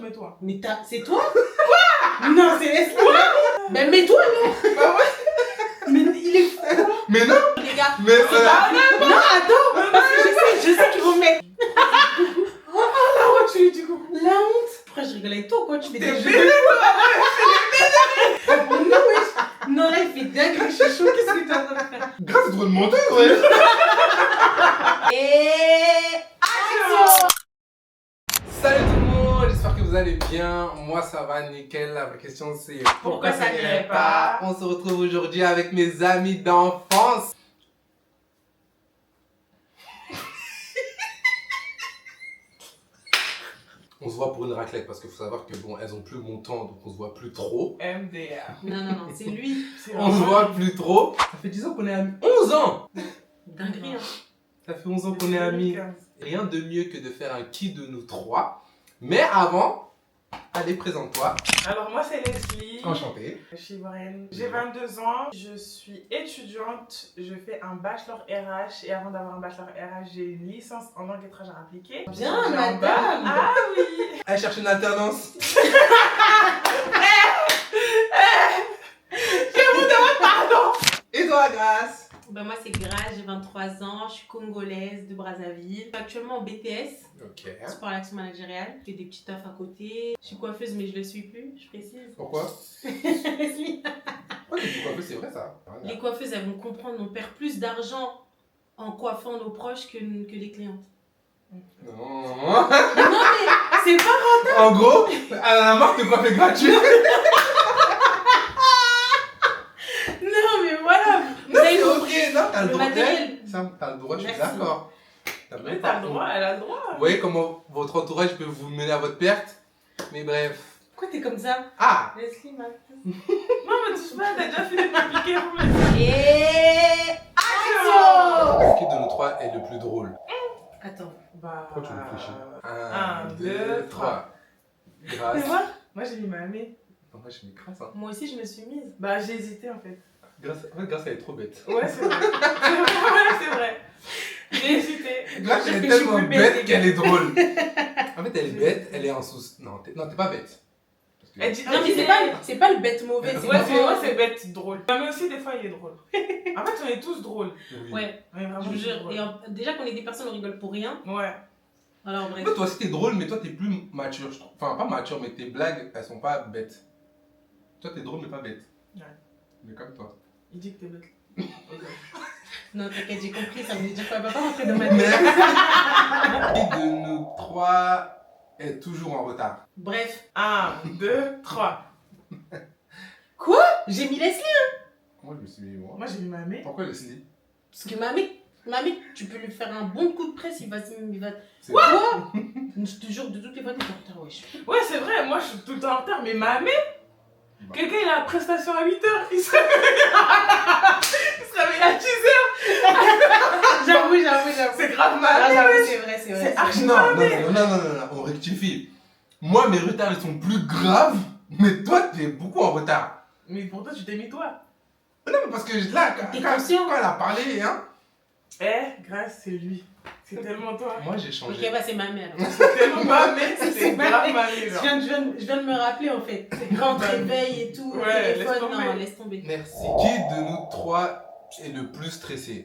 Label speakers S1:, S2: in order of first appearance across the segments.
S1: mets toi.
S2: Mais c'est toi? Quoi? Non, c'est Leslie. Ben mets-toi alors.
S1: Bah ouais.
S2: Mais il est fou.
S3: Mais non.
S2: Les gars.
S3: Mais
S2: Non, attends. Parce que je sais qu'ils vont mettre.
S1: Oh la honte, tu lui dis coucou.
S2: La honte. Pourquoi je rigole avec toi quoi? Tu fais
S1: T'es
S2: des jeux.
S1: bébé
S2: Non, wesh. Non, là, il fait dingue. Je suis chaud. Qu'est-ce que tu es en train de faire?
S3: grâce à trop de monter, ouais.
S2: Et action.
S3: Salut tout le monde, j'espère que vous allez bien. Moi ça va nickel. La vraie question c'est
S2: Pourquoi ça n'irait pas?
S3: On se retrouve aujourd'hui avec mes amis d'enfance. On se voit pour une raclette parce qu'il faut savoir que bon, elles ont plus mon temps donc on se voit plus trop.
S1: MDR.
S2: Non, c'est lui.
S1: C'est
S3: On se voit plus trop. Ça fait 10 ans qu'on est amis. 11 ans.
S2: Dinguerie, hein.
S3: Ça fait 11 ans qu'on est amis. Rien de mieux que de faire un qui de nous trois. Mais avant, allez, présente-toi.
S1: Alors moi c'est Leslie.
S3: Enchanté.
S1: Je suis ivoirienne. J'ai 22 ans. Je suis étudiante. Je fais un bachelor RH. Et avant d'avoir un bachelor RH, j'ai une licence en langue étrangère appliquée.
S2: Bien,
S1: J'ai un bac.
S2: madame.
S1: Ah oui.
S3: Allez chercher une alternance.
S1: Pardon.
S3: Et toi, Grâce?
S2: Ben moi c'est Grace, j'ai 23 ans, je suis congolaise de Brazzaville. Je suis actuellement en BTS,
S3: Ok.
S2: sport l'action managériale. Je fais des petits tafs à côté. Je suis coiffeuse mais je le suis plus, je précise.
S3: Pourquoi?
S2: Leslie.
S3: Ouais, mais pourquoi c'est vrai ça.
S2: Les coiffeuses elles vont comprendre, on perd plus d'argent en coiffant nos proches que les clientes.
S3: Non.
S2: Non mais c'est pas...
S3: En gros, elle en a marre de coiffer gratuit.
S2: Non mais voilà. Vous avez
S3: Ok,
S2: compris.
S3: non, t'as le
S2: Le
S3: droit.
S2: matériel.
S3: Ça, t'as le droit, je suis
S2: Merci.
S3: d'accord.
S1: Mais t'as le droit, elle a le droit.
S3: Vous voyez comment votre entourage peut vous mener à votre perte. Mais bref.
S2: Pourquoi t'es comme ça?
S3: Ah!
S2: Leslie m'a...
S1: Non mais touche pas, t'as déjà fini de m'appliquer pour me
S2: Et action.
S3: Qui de nous trois est le plus drôle?
S2: Attends.
S1: Bah...
S3: Pourquoi tu réfléchis?
S1: Un, deux, trois.
S3: Grâce.
S1: C'est moi? Moi j'ai mis ma amie.
S3: En vrai, je suis Grâce, hein.
S2: Moi aussi je me suis mise.
S1: Bah j'ai hésité en fait.
S3: Grâce, en fait, Grâce, elle est trop bête.
S1: Ouais c'est vrai. Ouais c'est vrai. J'ai hésité.
S3: Grâce, elle est
S2: Je suis
S3: tellement
S2: plus bête,
S3: bête
S2: les
S3: qu'elle est drôle. En fait, elle est bête, elle est en sous. Non, t'es pas bête. Parce que-
S1: Elle dit,
S2: Non mais c'est pas le bête mauvais, c'est
S1: Ouais,
S2: vraiment-
S1: c'est bête, drôle. Mais aussi, des fois, il est drôle. En fait, on est tous drôles.
S3: Oui.
S2: Ouais,
S1: On est vraiment
S2: je vous
S1: tous
S2: jure.
S1: drôles.
S2: Et déjà qu'on est des personnes, on rigole pour rien.
S1: Ouais.
S2: Alors
S3: En
S2: bref.
S3: fait, toi aussi t'es drôle, mais toi t'es plus mature, je trouve. Enfin, pas mature, mais tes blagues, elles sont pas bêtes. Toi t'es drôle, mais pas bête.
S1: Ouais.
S3: Mais comme toi.
S1: Il dit que t'es bête.
S2: Non, t'inquiète, j'ai compris, ça veut dire quoi? Elle va pas rentrer dans ma tête.
S3: Qui de nous trois est toujours en retard?
S2: Bref.
S1: 1, 2, 3.
S2: Quoi? J'ai mis Leslie.
S3: Moi je me suis mis moi.
S1: Moi, j'ai mis ma mère.
S3: Pourquoi Leslie?
S2: Parce que mamie, tu peux lui faire un bon coup de presse, il va...
S3: C'est
S2: Quoi? Je te jure, de toutes les fois, t'es en retard, wesh.
S1: Ouais, c'est vrai, moi, je suis tout le temps en retard. Mais ma mère,
S3: Bah.
S1: quelqu'un, il a la prestation à 8h. Il se réveille à 10h.
S2: J'avoue.
S1: C'est grave
S2: Ah,
S1: mal.
S2: j'avoue, c'est vrai.
S1: C'est archi
S3: Non,
S1: ma
S3: non,
S1: mère.
S3: non, on rectifie. Moi mes retards ils sont plus graves, mais toi t'es beaucoup en retard.
S1: Mais pourtant, tu t'es mis toi.
S3: Non, mais parce que là,
S2: T'es
S3: quand
S2: conscient?
S3: elle a parlé, hein.
S1: Grâce, c'est lui. C'est tellement toi.
S3: Moi j'ai
S2: Ok,
S3: changé.
S2: bah c'est ma mère.
S1: C'est tellement ma mère,
S2: C'est
S1: c'est
S2: ma
S1: grave
S2: mère.
S1: ma
S2: Je
S1: mère.
S2: viens de me rappeler en fait. Grand réveil et tout,
S1: Ouais, laisse
S2: téléphone,
S1: tomber.
S2: non, laisse tomber.
S3: Merci. Qui de nous trois est le plus stressé?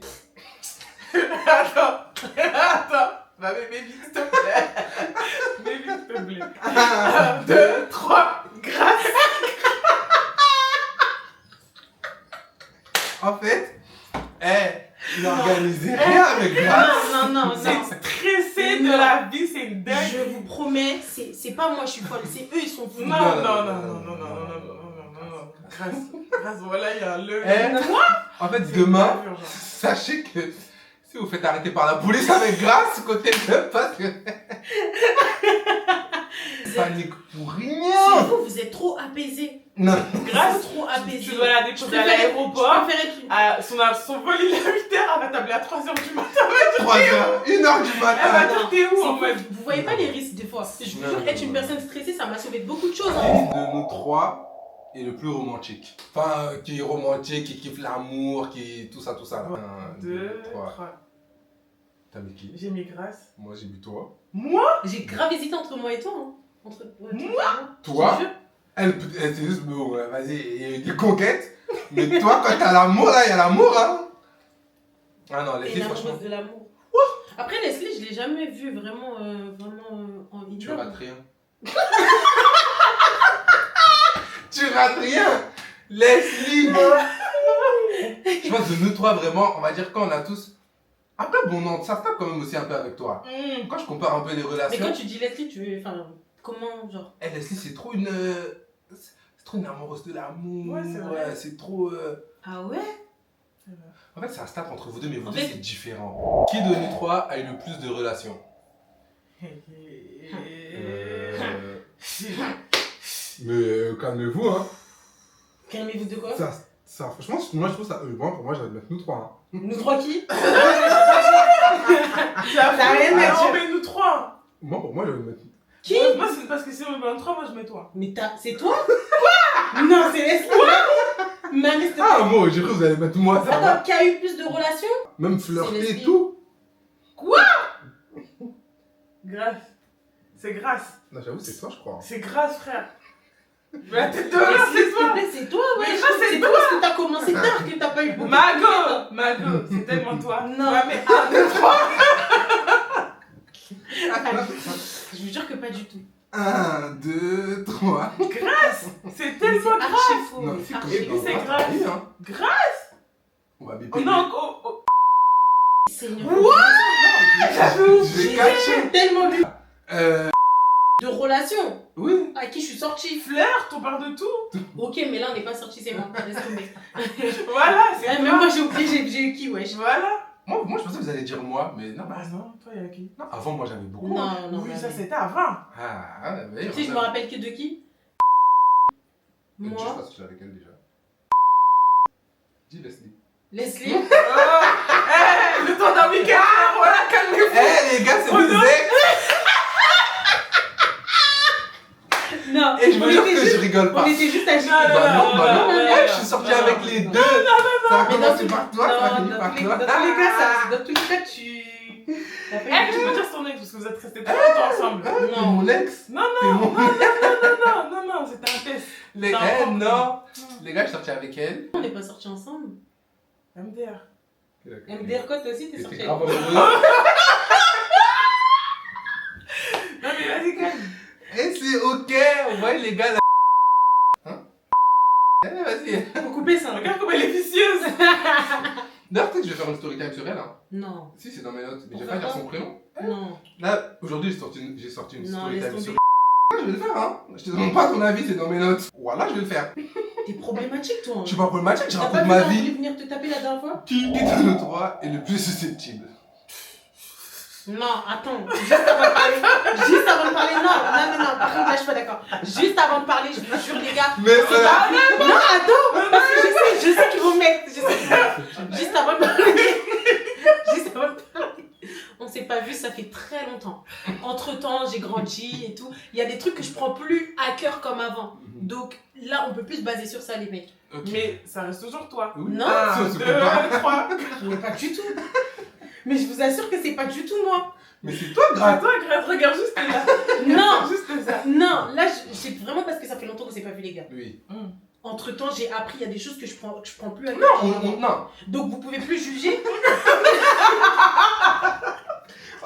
S1: Attends. Bah, mais vite, s'il te plaît. Mais vite, s'il te plaît. 1, 2, 3. Grâce.
S3: En fait, il n'organisait rien avec Grâce.
S2: Non.
S1: C'est stressé de la vie, c'est une dingue.
S2: Je vous promets, c'est pas moi je suis folle, c'est eux ils sont fous.
S1: Non. Grâce, voilà, il y a un levier.
S3: En fait, demain, sachez que si vous faites arrêter par la police avec Grâce, côté de parce que. Panique pour
S2: C'est
S3: rien.
S2: vous êtes trop apaisés.
S3: Non.
S1: Grâce,
S2: Trop apaisés.
S1: tu dois la déposer à l'aéroport.
S2: Je préfère être...
S1: Son vol il est à 8h, elle va t'appeler à 3h du matin.
S3: 3h, 1h du
S1: Elle va
S3: matin.
S1: dire t'es où en
S2: C'est
S1: mode.
S2: fou. Vous voyez pas les risques des fois. Je vous
S3: Non,
S2: jure,
S3: non,
S2: être une
S3: non.
S2: personne stressée, ça m'a sauvé de beaucoup de choses.
S3: Qui
S2: Hein.
S3: de nous trois est le plus romantique? Enfin, qui est romantique, qui kiffe l'amour, qui. Tout ça. 1,
S1: 2, 3.
S3: T'as mis qui?
S1: J'ai mis Grâce.
S3: Moi j'ai mis toi.
S1: Moi?
S2: J'ai grave hésité entre moi et toi. Hein.
S3: Toi, elle c'est juste, bon, vas-y, il y a eu des conquêtes. Mais toi, quand t'as l'amour, là, il y a l'amour, hein. Ah non,
S2: Et
S3: Leslie,
S2: l'amoureuse
S3: franchement,
S2: de l'amour. Après, Leslie, je l'ai jamais vue vraiment, en
S3: tu
S2: idole.
S3: rates rien. Tu rates rien. Leslie. Je pense que nous trois, vraiment, on va dire qu'on a tous... Après, bon, non, ça se tape quand même aussi un peu avec toi. Quand je compare un peu les
S2: Mais
S3: relations...
S2: quand tu dis Leslie, tu veux. Enfin, comment, genre.
S3: Eh, Leslie, c'est trop une... C'est trop une amoureuse de l'amour.
S1: Ouais, c'est vrai.
S3: C'est trop...
S2: Ah ouais?
S3: En fait, ça se tape entre vous deux, mais vous
S2: En
S3: deux,
S2: fait-
S3: c'est différent. Qui de nous trois a eu le plus de relations Mais calmez-vous, hein.
S2: Calmez-vous de quoi?
S3: Ça, franchement, moi, je trouve ça... Moi, pour moi, j'allais mettre nous trois. Hein.
S2: Nous trois qui?
S1: T'as
S2: rien à dire.
S1: mais nous trois.
S3: Moi, pour moi, j'allais mettre...
S2: Qui?
S1: Moi, c'est parce que si on met 23, moi je mets toi.
S2: Mais c'est toi? Quoi? Non, c'est Leslie. Mais s'il te plaît.
S3: Ah, moi, j'ai cru que vous allez mettre moi, ça va.
S2: Attends, qui a eu plus de relations?
S3: Même
S2: C'est
S3: flirter et
S2: Leslie.
S3: tout.
S1: Grâce. C'est grâce.
S3: Non, j'avoue, c'est toi, je crois.
S1: C'est grâce, frère. Mais la tête de
S2: Mais
S1: l'un,
S2: s'il
S1: c'est
S2: te
S1: toi.
S2: plaît, c'est toi, ouais.
S1: Mais grâce, c'est
S2: C'est
S1: toi.
S2: pas parce que t'as commencé tard que t'as pas eu beaucoup.
S1: Mago, c'est tellement toi.
S2: Non.
S1: Ouais, mais 1, 2, 3.
S2: Je vous jure que pas du tout.
S3: 1, 2, 3.
S1: Grâce. C'est
S2: C'est
S1: tellement grâce.
S2: archi faux.
S3: Non,
S2: mais
S3: c'est
S2: archi
S3: comme
S2: faux.
S1: c'est grave.
S3: Hein.
S1: Grâce.
S3: On va biper.
S1: Oh non, oh.
S2: C'est une
S3: Je vais catcher.
S2: tellement vu
S3: Euh...
S2: de relations
S3: Oui.
S2: à qui je suis sortie.
S1: Flirt, on parle de tout.
S2: Ok, mais là on n'est pas sortis, c'est bon. Laisse tomber.
S1: Voilà, c'est
S2: Ouais,
S1: toi.
S2: même moi j'ai oublié, j'ai eu qui, wesh.
S1: Voilà.
S3: Moi, je pensais que vous allez dire moi, mais non.
S1: Bah non, toi, il y a qui?
S3: Non, avant, moi, j'avais beaucoup.
S2: Non, non,
S1: Oui,
S2: mais-
S1: ça c'était avant.
S3: Ah, mais...
S2: Tu sais, je me rappelle que de qui?
S3: Je sais
S2: Moi,
S3: pas si je suis avec elle déjà. Dis Leslie.
S2: Leslie.
S1: Oh, le temps d'un week-end, voilà, calmez-vous.
S3: Eh les gars, c'est
S1: Oh
S3: des
S1: non.
S3: ex.
S2: Non,
S3: Et je
S2: on
S3: me jure
S2: était
S3: que
S2: juste-
S3: je rigole pas.
S2: On était juste à
S1: Non, non,
S3: Bah non, bah non.
S2: non,
S3: Eh, je suis sorti
S2: non,
S3: avec
S2: non,
S3: les
S2: non.
S3: deux. Ça a
S2: Mais
S3: commencé
S2: dans
S3: par toi, ça a
S2: Non,
S3: fini
S2: dans
S3: par
S2: tous les
S3: toi.
S2: cas, dans tous les cas, tu. T'as pas
S1: Eh,
S2: eu
S1: tu
S2: de-
S1: peux dire son ex parce que vous êtes restés très longtemps ensemble.
S3: T'es
S2: Non.
S3: mon ex.
S1: Non,
S3: T'es
S1: non,
S3: mon
S1: non, c'était un test.
S3: Les...
S1: T'es un
S3: Eh
S1: propre.
S3: non. Les gars, je suis sorti avec elle.
S2: On n'est pas sortis ensemble.
S1: MDR.
S2: MDR quoi, toi aussi, t'es
S3: T'es
S2: sorti
S3: grave
S2: avec
S3: amoureuse.
S1: Non, mais vas-y, calme.
S3: Et c'est ok. Ouais, les gars, là. Hein? Eh, vas-y.
S2: Faut couper ça.
S1: Regarde comme elle est vicieuse.
S3: D'ailleurs, peut-être que je vais faire une story time sur elle. Hein.
S2: Non,
S3: Si, c'est dans mes notes. Mais je vais
S2: Pourquoi
S3: pas dire
S2: pas
S3: son prénom.
S2: non.
S3: Là, aujourd'hui, j'ai sorti une
S2: Non,
S3: story
S2: laisse
S3: time sur
S2: tomber.
S3: elle. Je vais le faire, hein. Je te demande pas ton avis, c'est dans mes notes. Voilà, je vais le faire.
S2: T'es problématique, toi.
S3: Je suis pas problématique, je
S2: T'as pas
S3: raconte
S2: vu
S3: ma
S2: quand on
S3: vie.
S2: voulait venir te taper la dernière fois?
S3: Qui de nous trois est le plus susceptible?
S2: Non, attends, juste avant de parler, non, par contre là je suis pas d'accord. Juste avant de parler, je vous jure les gars.
S3: Mais ça...
S2: Non, attends, parce que je sais qu'ils vont mettre. Juste avant de parler, on s'est pas vu, ça fait très longtemps. Entre temps, j'ai grandi et tout. Il y a des trucs que je prends plus à cœur comme avant. Donc là, on peut plus se baser sur ça, les mecs.
S3: Ok.
S1: Mais ça reste toujours toi.
S3: Oui.
S2: Non.
S3: Si, on
S1: 1,
S3: se
S1: 2,
S3: compare.
S1: 3.
S2: Mais pas du tout. Mais je vous assure que c'est pas du tout moi.
S3: Mais c'est toi,
S1: Ah,
S3: grave.
S1: toi, grâce, regarde juste là.
S2: Non,
S1: Juste ça.
S2: non, là, c'est vraiment parce que ça fait longtemps qu'on s'est pas vu, les gars.
S3: Oui.
S2: Entre temps, j'ai appris, il y a des choses que je prends plus à cœur.
S3: Non.
S2: Donc vous pouvez plus juger.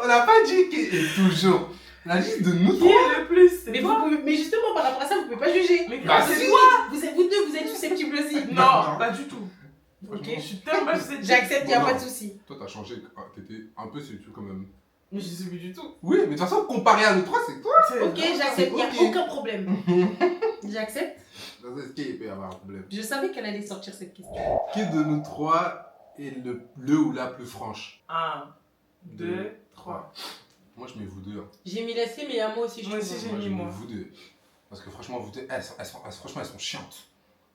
S3: On n'a pas dit qui est toujours. On a dit de nous
S1: Qui
S3: trois.
S1: est le plus? C'est
S2: Mais,
S1: toi.
S2: mais justement, par rapport à ça, vous pouvez pas juger.
S1: Mais
S3: Bah,
S1: grâce,
S3: si.
S1: c'est toi.
S2: Vous deux, vous êtes susceptibles aussi.
S1: Non, pas du tout.
S2: Ok.
S1: Je suis tellement pas susceptible.
S2: J'accepte, il n'y a
S3: Bon,
S2: pas
S3: non.
S2: de souci.
S3: Toi, t'as changé. T'étais un peu séduit quand même.
S1: Mais je suis plus du tout.
S3: Oui, mais de toute façon, comparé à nous trois, c'est toi.
S2: Ok, j'accepte, il n'y a
S3: Ok.
S2: aucun problème. J'accepte.
S3: Est-ce qu'il peut y avoir un problème?
S2: Je savais qu'elle allait sortir cette question.
S3: Qui de nous trois est le ou la plus franche?
S1: 1, 2, 3.
S3: Moi, je mets vous deux. Hein.
S2: J'ai mis Leslie, mais il y a moi aussi, je
S1: Moi
S2: trouve.
S1: aussi, j'ai
S3: Moi,
S1: mis
S3: je mets
S1: moi.
S3: vous deux. Parce que franchement, vous deux, franchement, elles sont chiantes.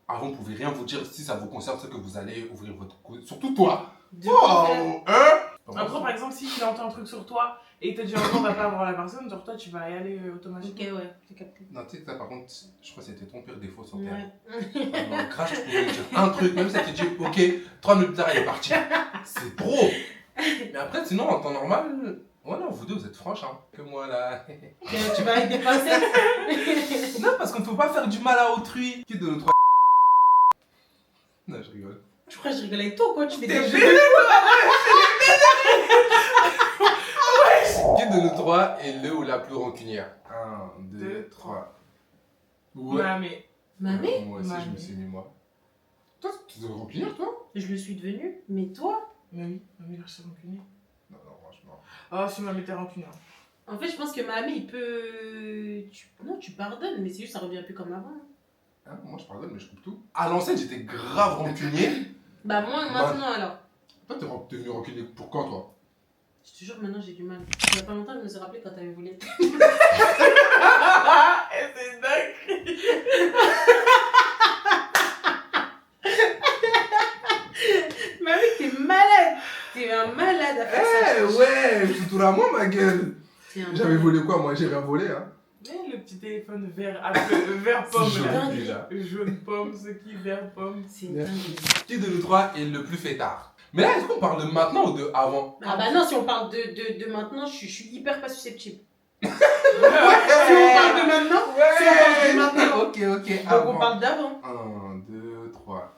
S3: Avant, on pouvait rien vous dire si ça vous concerne ce que vous allez ouvrir votre coude. Surtout toi.
S2: De-
S3: Oh, hein?
S1: En gros, par exemple, si il entend un truc sur toi et il te dit on va pas voir la personne, genre toi tu vas y aller
S2: Ok,
S1: automatiquement.
S2: ouais, j'ai capté.
S3: Non, tu sais que ça, par contre, je crois que c'était ton pire défaut sur Terre.
S2: Ouais.
S3: Crash, tu pouvais lui dire un truc, même si tu dis, ok, 3 minutes plus tard, il est parti. C'est trop. Mais après, sinon, en temps normal, ouais, non, vous deux, vous êtes franches, hein. Que moi, là.
S2: Tu vas avec des pincettes.
S3: Non, parce qu'on ne peut pas faire du mal à autrui. Qui de nos trois. Non, je rigole.
S2: Tu crois que je rigole avec toi ou quoi? Tu fais des jeux.
S3: Qui de nous trois est le ou la plus rancunière? 1, 2, 3. Ouais.
S1: Mamé.
S2: Mamé?
S3: Moi aussi, je me
S1: Mamé.
S3: suis mis moi. Toi, tu devrais rancunière, toi?
S2: Je le suis devenue. Mais toi?
S1: Mais oui, mamé, je suis rancunier.
S3: Non, non, franchement.
S1: Oh, si mamé t'es rancunier.
S2: En fait, je pense que mamie, il peut. Non, tu pardonnes, mais c'est juste ça revient plus comme avant.
S3: Hein, moi, je pardonne, mais je coupe tout. À l'ancienne, j'étais grave rancunier.
S2: Bah, moi, maintenant alors.
S3: Toi, t'es venu rancunier pour quand, toi?
S2: Je te jure, maintenant j'ai du mal. Il y a pas longtemps, je me suis rappelé quand t'avais volé.
S1: C'est dingue.
S2: Mamie, t'es malade! T'es un malade à faire ça.
S3: Eh ouais, je suis tout à moi, ma gueule.
S2: T'es un
S3: J'avais
S2: malade.
S3: volé quoi, moi? J'ai rien volé, hein.
S1: Mais le petit téléphone vert, vert pomme
S3: C'est
S1: là.
S3: joli, déjà.
S1: Jaune pomme, ce qui vert pomme.
S2: C'est
S3: Yeah.
S2: dingue.
S3: Qui de nous trois est le plus fêtard? Mais là, est-ce qu'on parle de maintenant ou de avant?
S2: Ah bah non, si on parle de maintenant, je suis hyper pas susceptible.
S1: Ouais.
S2: Si on parle de maintenant, si on parle de maintenant.
S3: Ok, ok.
S2: Donc on parle d'avant.
S3: 1, 2, 3.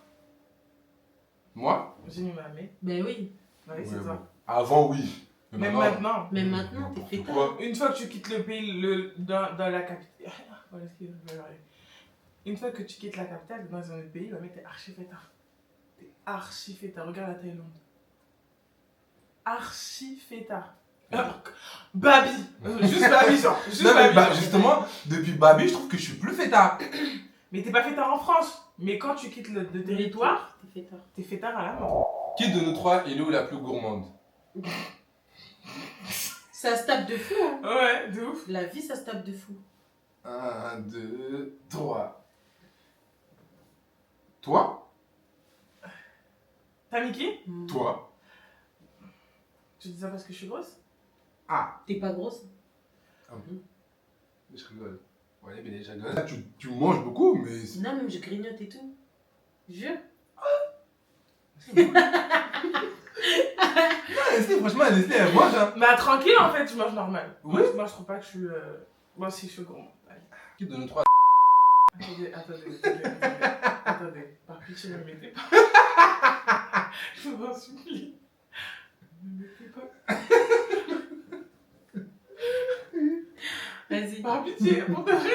S3: Moi?
S1: J'ai mis mamé.
S2: Ben oui.
S1: Ouais, c'est
S3: Ouais,
S1: ça.
S3: bon. Avant, oui. Mais
S1: Même maintenant.
S2: Mais maintenant, t'es fêtard.
S3: Pourquoi?
S1: Une fois que tu quittes le pays, dans la capitale. Voilà ce qu'il veut dire. Une fois que tu quittes la capitale, dans un autre pays, mamé, t'es archi fêtard. T'es archi fêtard. Regarde la Thaïlande. Archi fêtard. Babi. Juste Babi, genre. Juste
S3: Non, mais
S1: Babi.
S3: bah,
S1: genre.
S3: justement, depuis Babi, je trouve que je suis plus fêtard.
S1: Mais t'es pas fêtard en France. Mais quand tu quittes le territoire,
S2: T'es fêtard.
S1: t'es fêtard à la mort.
S3: Qui de nous trois est le ou la plus gourmande?
S2: Ça se tape de fou, hein.
S1: Ouais, de ouf.
S2: La vie, ça se tape de fou.
S3: 1, 2, 3. Toi?
S1: T'as mis qui?
S3: Toi?
S1: Tu dis ça parce que je suis grosse?
S3: Ah,
S2: T'es pas grosse?
S3: je rigole. Ouais, mais je rigole. Là, tu manges beaucoup, mais.
S2: Non, même je grignote et tout. Jure.
S3: Non, Leslie, franchement, Leslie, elle mange, hein.
S1: Bah tranquille en fait, je mange normal.
S3: Oui.
S1: Moi je trouve pas que je suis. Moi aussi je suis gourmand. Allez.
S3: Qui de nous trois?
S1: Attendez. Par pitié, ne me mettez pas. Je vous en supplie. Ne me mettez pas.
S2: Vas-y.
S1: Par pitié, pour de vrai,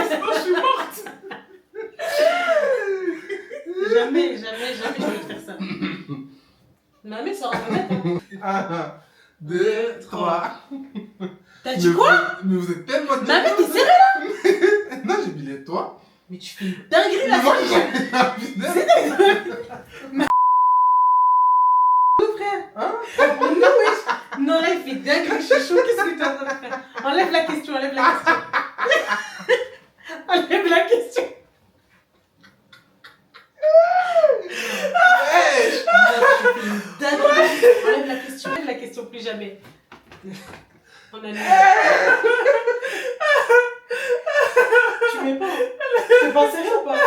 S1: sinon je suis morte.
S2: Jamais je vais faire ça. Mamie, ça va me mettre.
S3: 1, 2, 3.
S2: T'as dit quoi?
S3: Mais vous êtes tellement.
S2: Mamie, t'es sérieux?
S3: Non, j'ai bilé toi.
S2: Mais tu fais une dinguerie là,
S3: Moi,
S2: frère. Frère.
S3: Hein?
S2: Oh non, wesh. Non, là, il fait dinguerie, je suis chaud. Qu'est-ce que t'es en train de faire? Enlève la question, enlève la question. Enlève la question.
S3: Wesh.
S2: Tu fais une dinguerie. Enlève la question, plus jamais. On a Tu mets pas? C'est pas sérieux ou pas?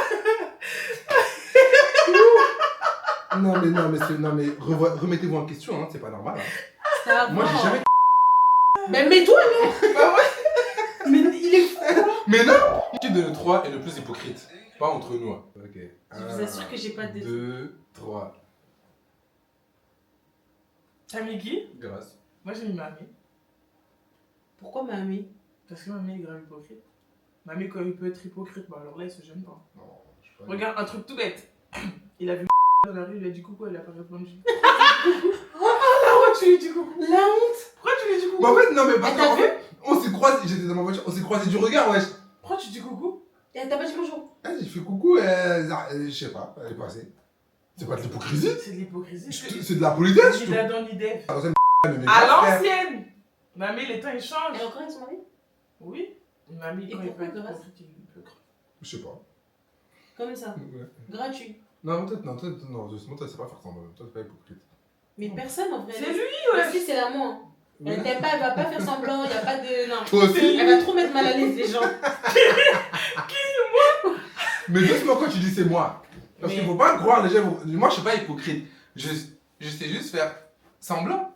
S3: Non, mais remettez-vous en question, hein, c'est pas normal. Hein.
S2: Ça
S3: Moi,
S2: va.
S3: j'ai jamais.
S2: Mais mets-toi, non? Mais il est fou.
S3: Mais non! Qui de nous trois est le plus hypocrite? Pas entre nous. Hein. Ok.
S2: Je vous assure que j'ai pas de...
S3: 2, 3.
S1: T'as mis qui?
S3: Grâce.
S1: Moi j'ai mis mamie.
S2: Pourquoi mamie?
S1: Parce que mamie est grave hypocrite. Mamie, quand il peut être hypocrite, bah alors là il se gêne pas.
S3: Non, je sais pas.
S1: Regarde, un truc tout bête. Il a vu dans la rue, il a dit coucou, elle a pas répondu. Pourquoi tu lui dis coucou?
S2: La honte.
S1: Pourquoi tu lui dis coucou?
S3: Bah, en fait, non, mais parce
S2: Elle t'a
S3: qu'en
S2: vu?
S3: fait, on s'est croisés, j'étais dans ma voiture, on s'est croisés du regard, wesh.
S1: Pourquoi tu dis coucou?
S2: Et elle t'a pas dit bonjour?
S3: Ah, j'ai fait coucou, je sais pas, elle est passée. C'est pas de l'hypocrisie,
S1: C'est de l'hypocrisie.
S3: c'est de la politesse, je
S1: Il
S3: trouve.
S1: a dans l'idée.
S3: À l'ancienne, mais mes
S1: À
S3: grands frères.
S1: l'ancienne! Mamie, les temps ils changent.
S2: Elle est encore avec son mari?
S1: Oui. Mamie,
S2: Et
S1: quand il peut
S2: pourquoi,
S1: être
S2: Grâce?
S1: hypocrite, il peut grave.
S3: Je sais pas.
S2: Comme ça.
S3: Ouais.
S2: Gratuit.
S3: Non, non, justement, toi, tu sais pas faire semblant. Toi, t'es pas hypocrite.
S2: Mais personne en vrai.
S1: C'est lui,
S2: Parce
S1: ouais!
S2: que c'est l'amour. Elle t'aime pas, elle va pas faire semblant, y a pas de... Non.
S3: Toi aussi.
S2: Elle va trop mettre mal à l'aise les gens.
S3: Mais doucement quand tu dis c'est moi. Parce
S1: Mais-
S3: qu'il faut pas croire, les gens. Moi, je suis pas hypocrite. Je sais juste faire semblant.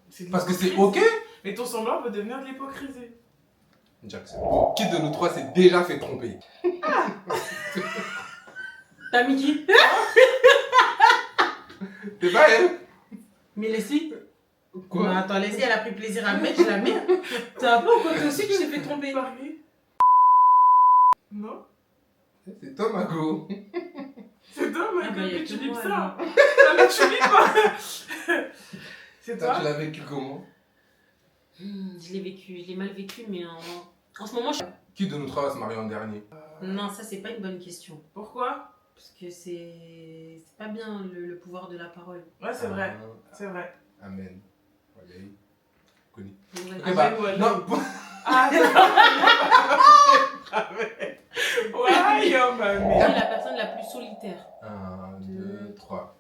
S1: C'est de
S3: Parce que c'est
S1: l'hypocrisie.
S3: ok.
S1: Mais ton semblant peut devenir de l'hypocrisie.
S3: J'accepte. Qui de nous trois s'est déjà fait tromper?
S2: T'as mis qui?
S3: C'est pas elle?
S2: Mais Leslie.
S3: Quoi?
S2: Mais attends, Leslie, elle a pris plaisir à me mettre, je la mets. T'es un peu ou quoi? Toi aussi, tu t'es fait tromper.
S1: Paris. Non?
S3: C'est toi, Margot.
S1: C'est toi,
S2: Ah bah,
S1: Michael,
S2: y a
S1: que
S2: que
S1: tu bipes
S2: moi,
S1: ça. Non, mais tu bipes pas. C'est
S3: Toi,
S1: toi?
S3: tu l'as vécu comment?
S2: Je l'ai vécu, je l'ai mal vécu, mais en ce moment,
S3: Qui de nous trois va se marier en dernier?
S2: non, ça, c'est pas une bonne question.
S1: Pourquoi?
S2: Parce que c'est pas bien le pouvoir de la parole.
S1: Ouais, c'est vrai.
S3: Ah,
S1: C'est vrai.
S3: Amen. Voilà. Connu.
S2: Ouais.
S3: Ok, bah,
S1: Amen ou
S3: non,
S1: Amen? Ah, c'est vrai. Ouais, yo,
S2: Qui
S1: mamie.
S2: est la personne la plus solitaire?
S3: 1, 2, 3.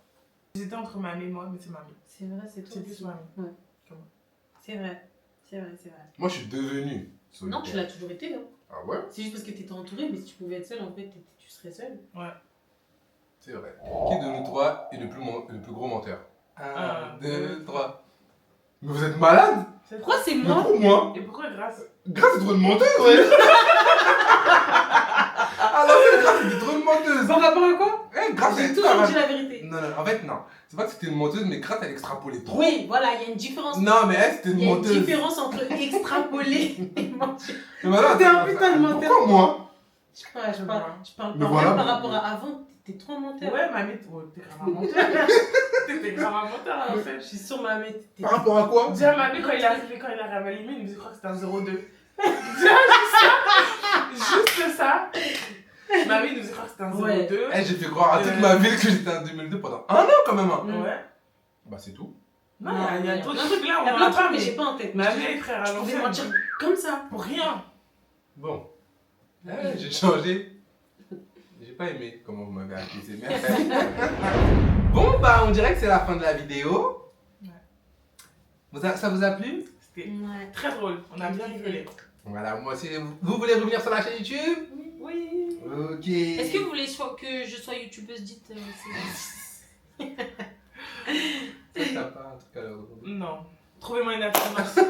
S1: J'étais entre mamie et moi, mais c'est mamie.
S2: C'est vrai, c'est toi
S1: C'est plus
S2: aussi.
S1: mamie.
S2: Ouais.
S1: Comment?
S2: C'est vrai. C'est vrai, c'est vrai.
S3: Moi, je suis devenu solitaire.
S2: Non, tu l'as toujours été. Hein.
S3: Ah ouais?
S2: C'est juste parce que t'étais entourée, mais si tu pouvais être seule, en fait, tu serais seule.
S3: C'est vrai. Qui de nous trois est le plus gros menteur? 1,
S1: Un,
S3: 2,
S1: deux,
S3: 3. Mais vous êtes malade?
S1: C'est
S2: Pourquoi c'est
S3: Mais
S2: moi?
S3: pour moi?
S1: Et pourquoi grâce?
S3: Grâce, c'est trop une menteuse, ouais. Ah non, c'est Grâce, c'était trop une menteuse.
S2: Par rapport à quoi?
S3: Grâce,
S2: J'ai
S3: elle
S2: toujours dit la vérité.
S3: Non, non, en fait, non. C'est pas que c'était une menteuse, mais Grâce, elle extrapolait trop.
S2: Oui, voilà, il y a une différence.
S3: Non, mais elle, c'était
S2: Il
S3: une
S2: y a une
S3: menteuse.
S2: différence entre extrapoler et mentir.
S3: Mais voilà,
S2: T'es un
S3: attends,
S2: putain de menteur.
S3: Pourquoi moi?
S2: Je sais pas, je parle
S3: Mais
S2: pas
S3: voilà,
S2: même par
S3: mais-
S2: rapport à avant, t'étais trop menteur.
S1: Ouais, mamie, t'es grave un menteur. T'étais grave un menteur, en fait.
S2: Je suis sûre, ma mère, t'étais.
S3: Par rapport à quoi?
S1: Déjà, mamie, quand il est arrivé, quand il a ramené, il me disait, je crois que c'était un 0,2. Déjà, juste ça. Mamie nous disait, je crois que c'était un
S2: Ouais.
S1: 0,2.
S3: Eh, j'ai fait croire à toute ma vie que j'étais en 2002 pendant un an quand même. Hein.
S1: Ouais.
S3: Bah, c'est tout.
S1: Non, il y a d'autres trucs là,
S2: Il y a
S1: on
S2: plein
S1: en
S2: de
S1: a pas,
S2: trucs que
S1: mais
S2: j'ai pas en tête.
S1: mamie, frère, à
S2: Je pouvais
S1: l'ancienne.
S2: mentir comme ça.
S1: Pour rien.
S3: Bon. J'ai changé. J'ai pas aimé comment vous m'avez accusé. Merci. Bon, bah, on dirait que c'est la fin de la vidéo.
S1: Ouais.
S3: Ça vous a plu?
S1: C'était
S2: Ouais.
S1: très drôle, on a bien rigolé.
S3: Voilà, moi aussi. Vous voulez revenir sur la chaîne YouTube?
S1: Oui.
S3: Ok.
S2: Est-ce que vous voulez que je sois youtubeuse dite aussi?
S3: T'as pas un truc à leur demander?
S1: Non. Trouvez-moi une affirmation.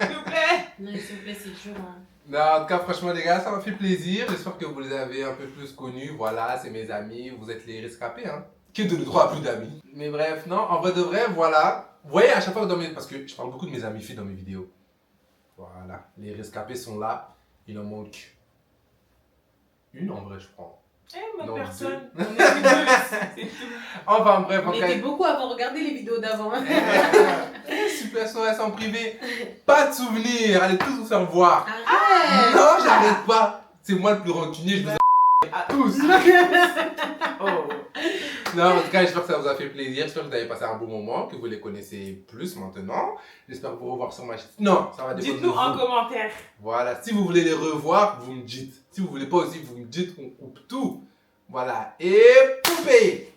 S1: S'il vous plaît.
S2: Non, s'il vous plaît, c'est dur. Hein.
S3: Non, en tout cas, franchement, les gars, ça m'a fait plaisir. J'espère que vous les avez un peu plus connus. Voilà, c'est mes amis. Vous êtes les rescapés, hein. Qui de nous trois a plus d'amis? Mais bref, non, en vrai de vrai, voilà. Vous voyez, à chaque fois dans mes... Parce que je parle beaucoup de mes amis filles dans mes vidéos. Voilà, les rescapés sont là. Il en manque une, en vrai, je crois.
S1: Eh, ma
S3: Non,
S1: personne. On est que deux. C'est tout.
S3: Enfin, bref,
S2: On
S3: en tout cas...
S2: était beaucoup avant de regarder les vidéos d'avant. Hein.
S3: Super SOS en privé. Pas de souvenirs, allez tous vous faire voir.
S2: Arrête!
S3: Non, j'arrête pas. C'est moi le plus rancunier, je vous à tous.
S1: Oh.
S3: Non, en tout cas, j'espère que ça vous a fait plaisir. J'espère que vous avez passé un bon moment, que vous les connaissez plus maintenant. J'espère vous revoir sur ma chaîne. Non, ça va dépendre de
S1: Dites-nous en
S3: vous.
S1: commentaire.
S3: Voilà, si vous voulez les revoir, vous me dites. Si vous voulez pas aussi, vous me dites, on coupe tout. Voilà, et poupée.